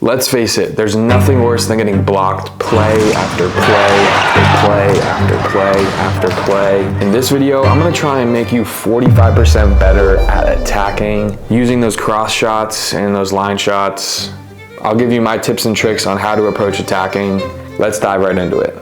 Let's face it, there's nothing worse than getting blocked play after play after play after play after play. In this video, I'm gonna try and make you 45% better at attacking, using those cross shots and those line shots. I'll give you my tips and tricks on how to approach attacking. Let's dive right into it.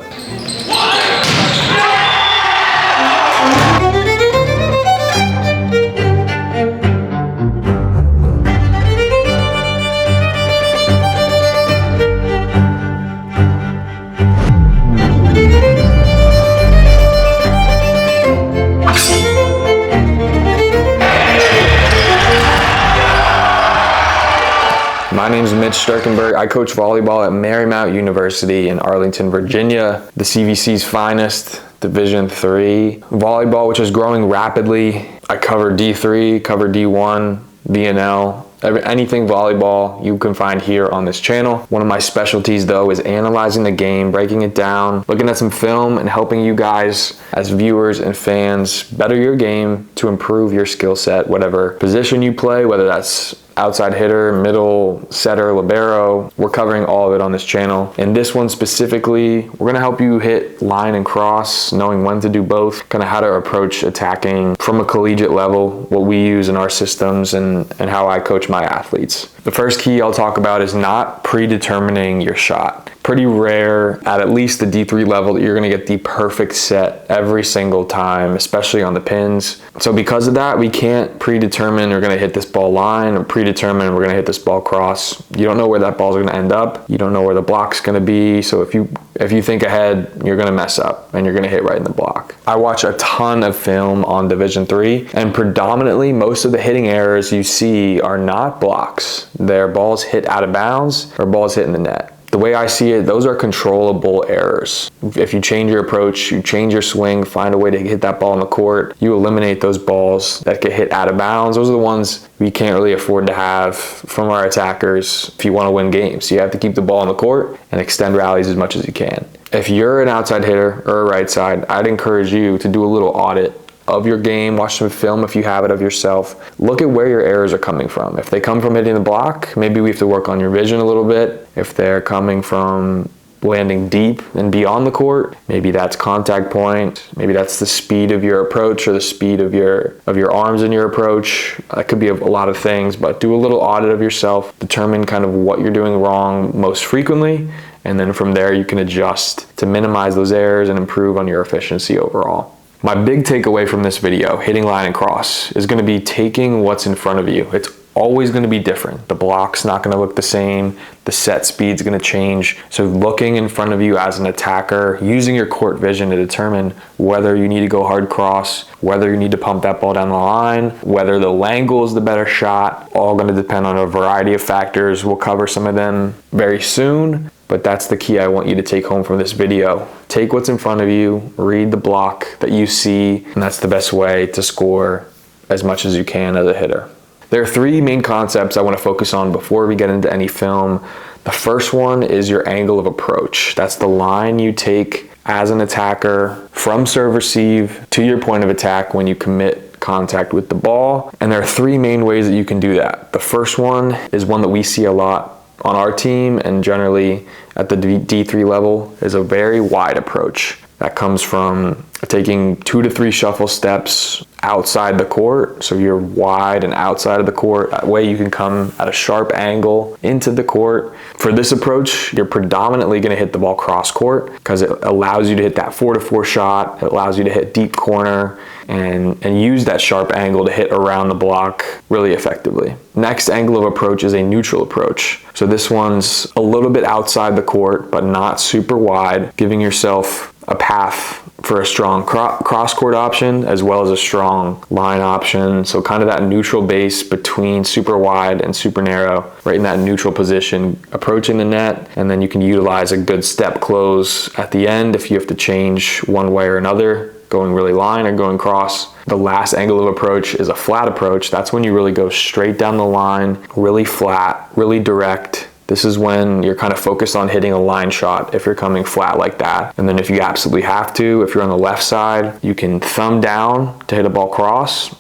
My name is Mitch Sturkenberg. I coach volleyball at Marymount University in Arlington, Virginia, the CVC's finest, Division III. Volleyball, which is growing rapidly. I cover D3, cover D1, VNL, anything volleyball you can find here on this channel. One of my specialties though is analyzing the game, breaking it down, looking at some film and helping you guys as viewers and fans better your game to improve your skill set, whatever position you play, whether that's outside hitter, middle, setter, libero. We're covering all of it on this channel. In this one specifically, we're gonna help you hit line and cross, knowing when to do both, kind of how to approach attacking from a collegiate level, what we use in our systems and how I coach my athletes. The first key I'll talk about is not predetermining your shot. Pretty rare at least the D3 level that you're gonna get the perfect set every single time, especially on the pins. So because of that, we can't predetermine we're gonna hit this ball line or predetermine we're gonna hit this ball cross. You don't know where that ball's gonna end up. You don't know where the block's gonna be. So if you think ahead, you're gonna mess up and you're gonna hit right in the block. I watch a ton of film on Division III, and predominantly most of the hitting errors you see are not blocks. They're balls hit out of bounds or balls hit in the net. The way I see it, those are controllable errors. If you change your approach, you change your swing, find a way to hit that ball in the court, you eliminate those balls that get hit out of bounds. Those are the ones we can't really afford to have from our attackers if you want to win games. You have to keep the ball in the court and extend rallies as much as you can. If you're an outside hitter or a right side, I'd encourage you to do a little audit of your game, watch some film if you have it of yourself. Look at where your errors are coming from. If they come from hitting the block, maybe we have to work on your vision a little bit. If they're coming from landing deep and beyond the court, maybe that's contact point, maybe that's the speed of your approach or the speed of your arms in your approach. That could be a lot of things, but do a little audit of yourself, determine kind of what you're doing wrong most frequently, and then from there you can adjust to minimize those errors and improve on your efficiency overall. My big takeaway from this video, hitting line and cross, is gonna be taking what's in front of you. It's always gonna be different. The block's not gonna look the same. The set speed's gonna change. So looking in front of you as an attacker, using your court vision to determine whether you need to go hard cross, whether you need to pump that ball down the line, whether the Langle is the better shot, all gonna depend on a variety of factors. We'll cover some of them very soon. But that's the key I want you to take home from this video. Take what's in front of you, read the block that you see, and that's the best way to score as much as you can as a hitter. There are three main concepts I want to focus on before we get into any film. The first one is your angle of approach. That's the line you take as an attacker from serve receive to your point of attack when you commit contact with the ball. And there are three main ways that you can do that. The first one is one that we see a lot on our team and generally at the D3 level, is a very wide approach. That comes from taking 2 to 3 shuffle steps outside the court. So you're wide and outside of the court. That way you can come at a sharp angle into the court. For this approach, you're predominantly gonna hit the ball cross court because it allows you to hit that 4-to-4 shot. It allows you to hit deep corner and use that sharp angle to hit around the block really effectively. Next angle of approach is a neutral approach. So this one's a little bit outside the court, but not super wide, giving yourself a path for a strong cross-court option as well as a strong line option. So kind of that neutral base between super wide and super narrow, right in that neutral position, approaching the net, and then you can utilize a good step close at the end if you have to change one way or another, going really line or going cross. The last angle of approach is a flat approach. That's when you really go straight down the line, really flat, really direct. This is when you're kind of focused on hitting a line shot if you're coming flat like that. And then if you absolutely have to, if you're on the left side, you can thumb down to hit a ball cross,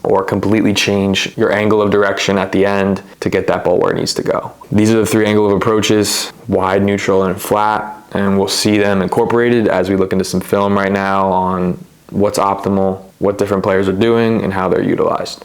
or completely change your angle of direction at the end to get that ball where it needs to go. These are the 3 angle of approaches: wide, neutral, and flat. And we'll see them incorporated as we look into some film right now on what's optimal, what different players are doing, and how they're utilized.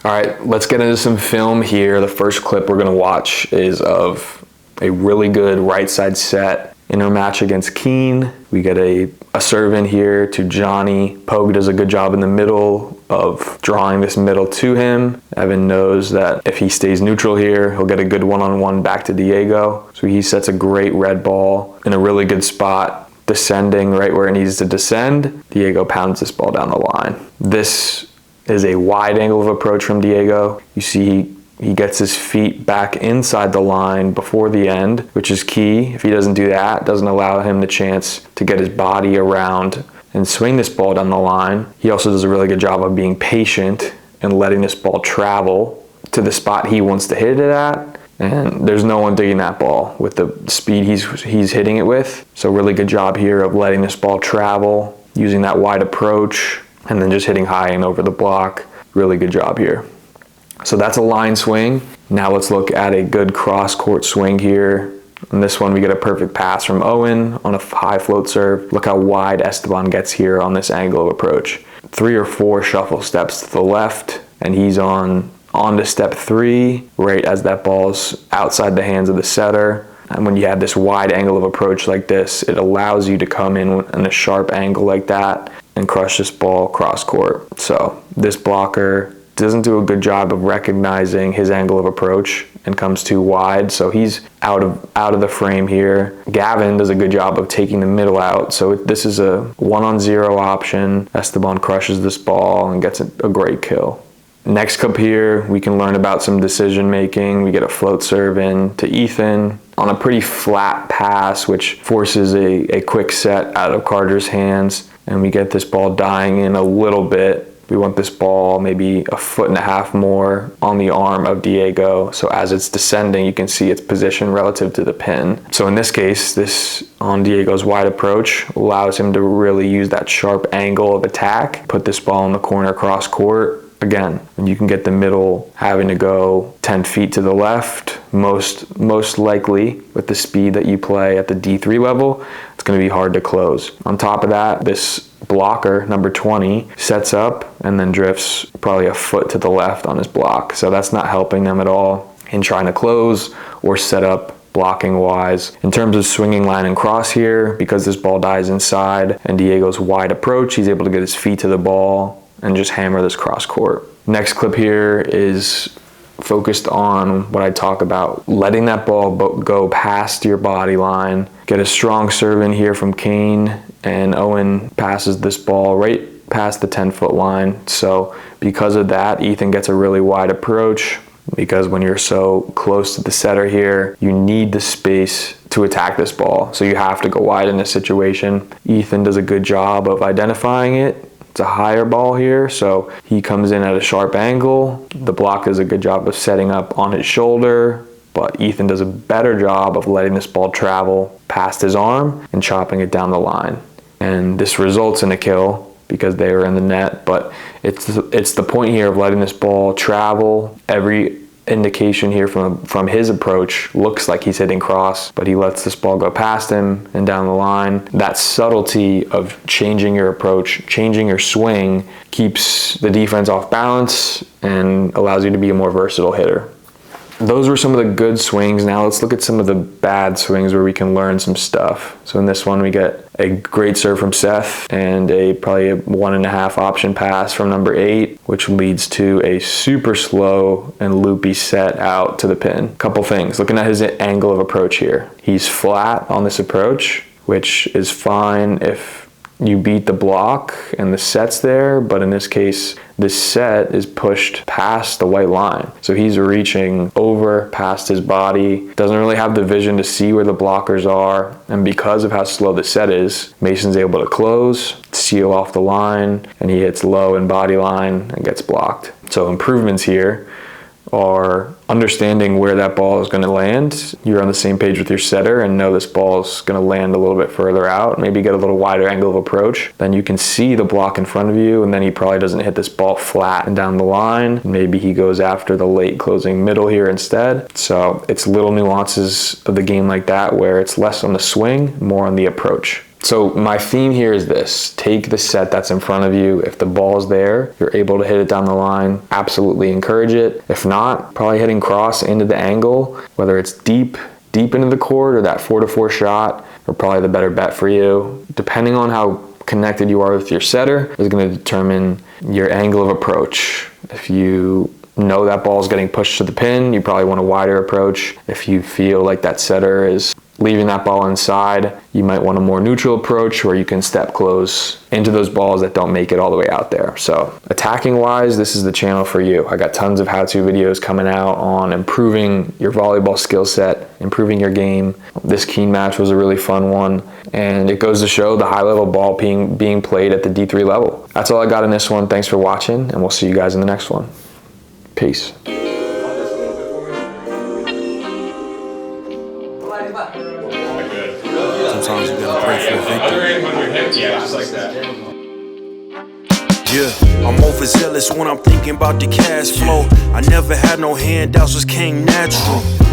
All right, let's get into some film here. The first clip we're gonna watch is of a really good right side set in our match against Kean. We get a serve in here to Johnny. Pogue does a good job in the middle of drawing this middle to him. Evan knows that if he stays neutral here, he'll get a good one-on-one back to Diego. So he sets a great red ball in a really good spot, descending right where it needs to descend. Diego pounds this ball down the line. This is a wide angle of approach from Diego. You see he gets his feet back inside the line before the end, which is key. If he doesn't do that, it doesn't allow him the chance to get his body around and swing this ball down the line. He also does a really good job of being patient and letting this ball travel to the spot he wants to hit it at. And there's no one digging that ball with the speed he's hitting it with. So really good job here of letting this ball travel, using that wide approach, and then just hitting high and over the block. Really good job here. So that's a line swing. Now let's look at a good cross-court swing here. In this one, we get a perfect pass from Owen on a high float serve. Look how wide Esteban gets here on this angle of approach. 3 or 4 shuffle steps to the left, and he's on to step 3, right as that ball's outside the hands of the setter. And when you have this wide angle of approach like this, it allows you to come in a sharp angle like that and crush this ball cross court. So this blocker doesn't do a good job of recognizing his angle of approach and comes too wide, so he's out of the frame here. Gavin does a good job of taking the middle out, so this is a 1-on-0 option. Esteban crushes this ball and gets a great kill. Next clip here, we can learn about some decision making. We get a float serve in to Ethan on a pretty flat pass, which forces a quick set out of Carter's hands, and we get this ball dying in a little bit. We want this ball maybe 1.5 foot more on the arm of Diego. So as it's descending, you can see its position relative to the pin. So in this case, this on Diego's wide approach allows him to really use that sharp angle of attack, put this ball in the corner cross court. Again, you can get the middle having to go 10 feet to the left, most likely with the speed that you play at the D3 level, it's going to be hard to close. On top of that, this blocker, number 20, sets up and then drifts probably 1 foot to the left on his block. So that's not helping them at all in trying to close or set up blocking wise. In terms of swinging line and cross here, because this ball dies inside and Diego's wide approach, he's able to get his feet to the ball and just hammer this cross court. Next clip here is focused on what I talk about, letting that ball go past your body line. Get a strong serve in here from Kean, and Owen passes this ball right past the 10-foot line. So because of that, Ethan gets a really wide approach, because when you're so close to the setter here, you need the space to attack this ball. So you have to go wide in this situation. Ethan does a good job of identifying it. It's a higher ball here, so he comes in at a sharp angle. The block does a good job of setting up on his shoulder, but Ethan does a better job of letting this ball travel past his arm and chopping it down the line. And this results in a kill because they were in the net, but it's the point here of letting this ball travel. Every indication here from his approach looks like he's hitting cross, but he lets this ball go past him and down the line. That subtlety of changing your approach, changing your swing, keeps the defense off balance and allows you to be a more versatile hitter. Those were some of the good swings. Now let's look at some of the bad swings where we can learn some stuff. So in this one, we get a great serve from Seth and probably a 1.5 option pass from number 8, which leads to a super slow and loopy set out to the pin. Couple things, looking at his angle of approach here. He's flat on this approach, which is fine if you beat the block and the set's there, but in this case, this set is pushed past the white line. So he's reaching over past his body, doesn't really have the vision to see where the blockers are, and because of how slow the set is, Mason's able to close, seal off the line, and he hits low in body line and gets blocked. So improvements here. are understanding where that ball is going to land. You're on the same page with your setter and know this ball is going to land a little bit further out, maybe get a little wider angle of approach. Then you can see the block in front of you, and then he probably doesn't hit this ball flat and down the line. Maybe he goes after the late closing middle here instead. So it's little nuances of the game like that where it's less on the swing, more on the approach. So my theme here is this: take the set that's in front of you. If the ball's there, you're able to hit it down the line, absolutely encourage it. If not, probably hitting cross into the angle, whether it's deep into the court or that 4-4 shot, are probably the better bet for you. Depending on how connected you are with your setter is going to determine your angle of approach. If you know that ball is getting pushed to the pin, you probably want a wider approach. If you feel like that setter is leaving that ball inside, you might want a more neutral approach where you can step close into those balls that don't make it all the way out there. So attacking wise, this is the channel for you. I got tons of how-to videos coming out on improving your volleyball skill set, improving your game. This Kean match was a really fun one, and it goes to show the high-level ball being played at the D3 level. That's all I got in this one. Thanks for watching, and we'll see you guys in the next one. Peace. Sometimes you gotta pray for a victory. Yeah, just like that. Yeah, I'm overzealous when I'm thinking about the cash flow. I never had no handouts, just came natural.